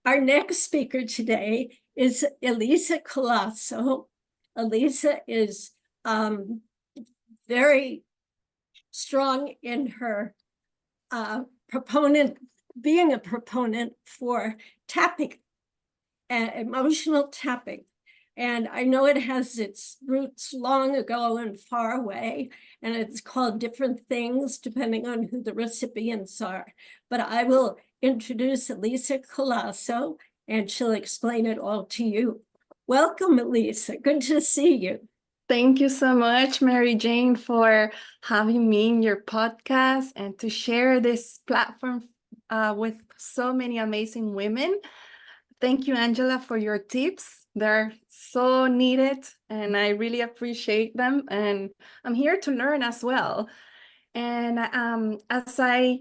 Our next speaker today is Elisa Colasso. Elisa is very strong in her being a proponent for tapping, emotional tapping. And I know it has its roots long ago and far away, and it's called different things depending on who the recipients are. But I will introduce Elisa Colasso, and she'll explain it all to you. Welcome, Elisa. Good to see you. Thank you so much, Mary Jane, for having me in your podcast and to share this platform with so many amazing women. Thank you, Angela, for your tips. They're so needed and I really appreciate them. And I'm here to learn as well. And as I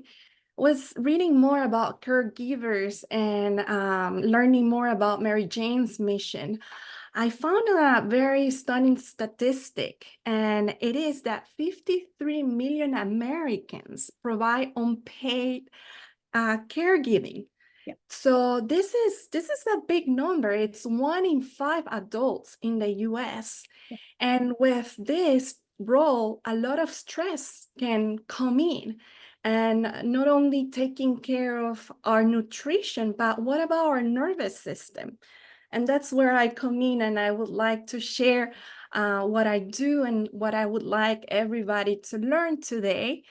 was reading more about caregivers and learning more about Mary Jane's mission, I found a very stunning statistic, and it is that 53 million Americans provide unpaid caregiving. Yep. So this is a big number. It's 1 in 5 adults in the US. Yep. And with this role, a lot of stress can come in. And not only taking care of our nutrition, but what about our nervous system? And that's where I come in, and I would like to share what I do and what I would like everybody to learn today.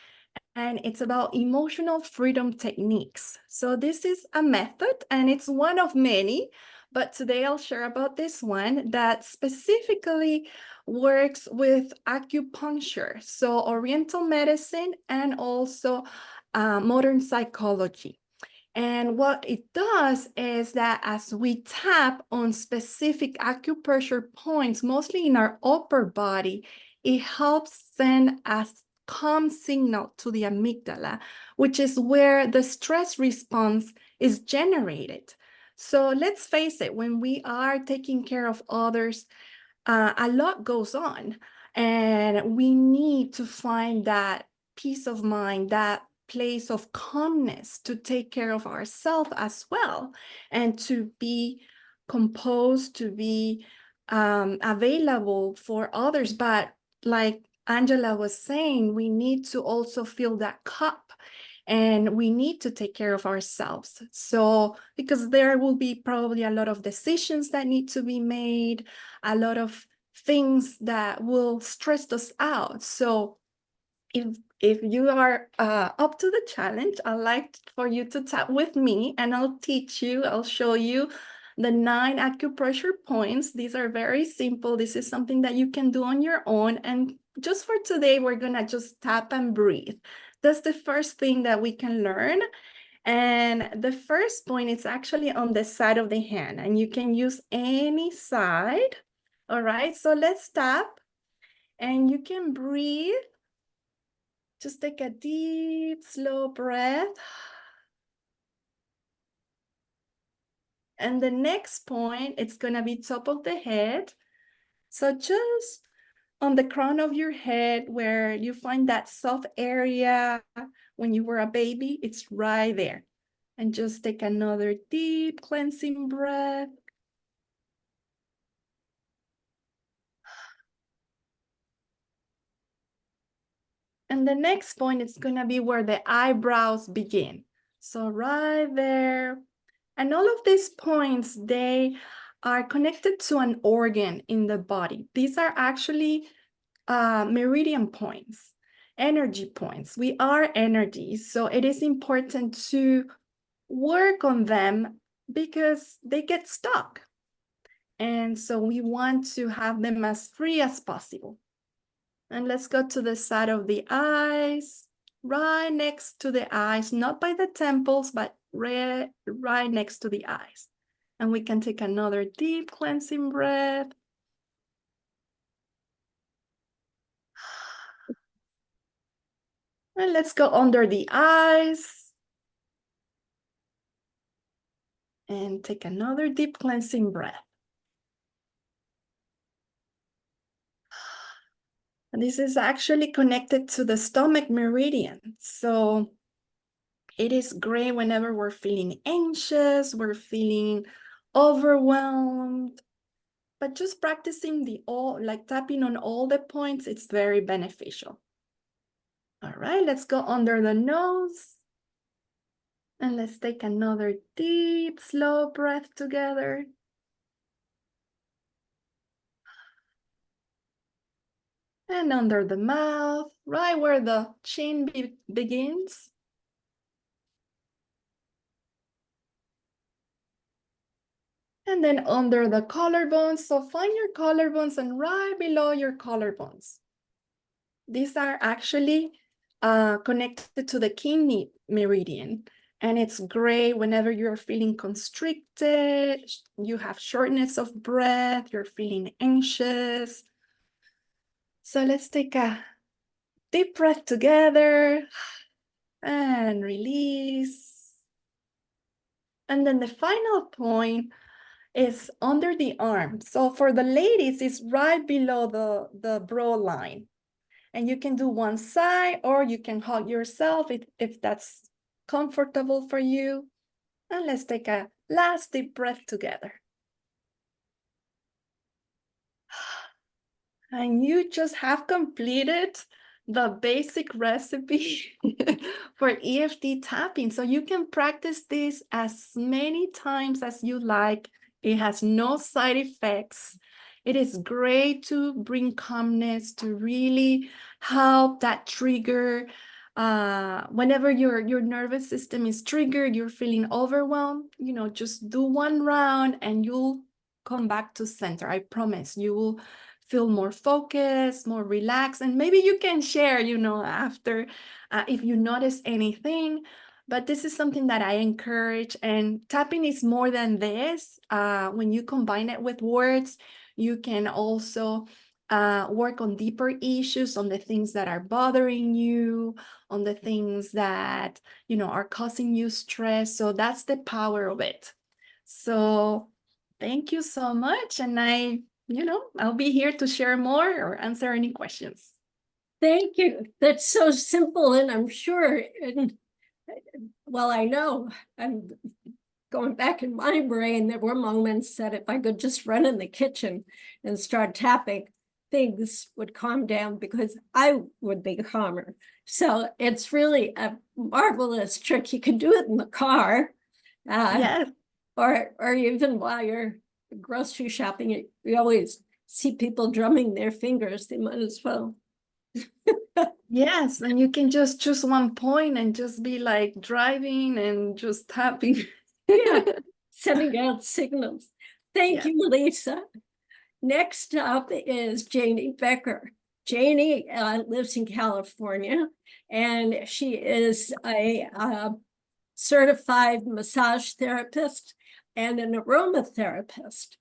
And it's about emotional freedom techniques. So this is a method, and it's one of many, but today I'll share about this one that specifically works with acupuncture, so Oriental medicine and also modern psychology. And what it does is that as we tap on specific acupressure points, mostly in our upper body, it helps send a calm signal to the amygdala, which is where the stress response is generated. So let's face it, when we are taking care of others, a lot goes on, and we need to find that peace of mind, that place of calmness to take care of ourselves as well, and to be composed, to be available for others. But like Angela was saying, we need to also fill that cup, and we need to take care of ourselves. So because there will be probably a lot of decisions that need to be made, a lot of things that will stress us out. So if you are up to the challenge, I'd like for you to tap with me, and I'll teach you, I'll show you the 9 acupressure points. These are very simple. This is something that you can do on your own. And just for today, we're gonna just tap and breathe. That's the first thing that we can learn. And the first point is actually on the side of the hand, and you can use any side. All right, so let's tap, and you can breathe. Just take a deep, slow breath. And the next point, it's gonna be top of the head. So just on the crown of your head where you find that soft area when you were a baby, it's right there. And just take another deep cleansing breath. And the next point is gonna be where the eyebrows begin. So right there. And all of these points, they are connected to an organ in the body. These are actually meridian points, energy points. We are energy, so it is important to work on them because they get stuck. And so we want to have them as free as possible. And let's go to the side of the eyes, right next to the eyes, not by the temples, but right next to the eyes. And we can take another deep cleansing breath. And let's go under the eyes. And take another deep cleansing breath. And this is actually connected to the stomach meridian. So It is great whenever we're feeling anxious, we're feeling overwhelmed, but just practicing like tapping on all the points, it's very beneficial. All right, let's go under the nose. And let's take another deep, slow breath together. And under the mouth, right where the chin begins. And then under the collarbones. So find your collarbones and right below your collarbones. These are actually connected to the kidney meridian. And it's great whenever you're feeling constricted, you have shortness of breath, you're feeling anxious. So let's take a deep breath together and release. And then the final point is under the arm. So for the ladies, it's right below the brow line. And you can do one side or you can hug yourself if that's comfortable for you. And let's take a last deep breath together. And you just have completed the basic recipe for EFT tapping. So you can practice this as many times as you like. It has no side effects. It is great to bring calmness, to really help that trigger. Whenever your nervous system is triggered, you're feeling overwhelmed, just do one round and you'll come back to center. I promise you will feel more focused, more relaxed, and maybe you can share, after if you notice anything. But this is something that I encourage, and tapping is more than this. When you combine it with words, you can also work on deeper issues, on the things that are bothering you, on the things that, are causing you stress. So that's the power of it. So thank you so much. And I'll be here to share more or answer any questions. Thank you. That's so simple, and I'm sure, and well, I know, I'm going back in my brain, there were moments that if I could just run in the kitchen and start tapping, things would calm down because I would be calmer. So it's really a marvelous trick. You can do it in the car, Yes. or even while you're grocery shopping. You always see people drumming their fingers. They might as well. Yes, and you can just choose one point and just be like driving and just tapping. Yeah, sending out signals. Thank Yeah. you, Lisa. Next up is Janie Becker. Janie lives in California, and she is a certified massage therapist and an aromatherapist.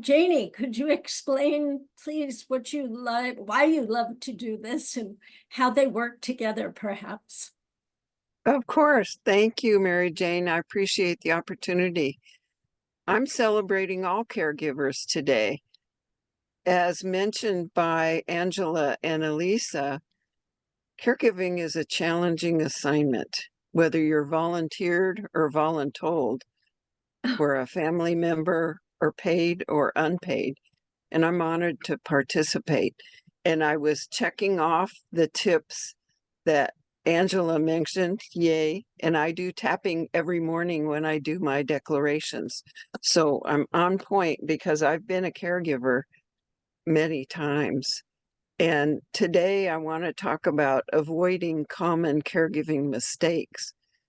Janie, could you explain, please, what you like, why you love to do this, and how they work together, perhaps? Of course. Thank you, Mary Jane. I appreciate the opportunity. I'm celebrating all caregivers today. As mentioned by Angela and Elisa, caregiving is a challenging assignment, whether you're volunteered or voluntold, for a family member or paid or unpaid. And I'm honored to participate. And I was checking off the tips that Angela mentioned, yay. And I do tapping every morning when I do my declarations. So I'm on point because I've been a caregiver many times. And today I want to talk about avoiding common caregiving mistakes.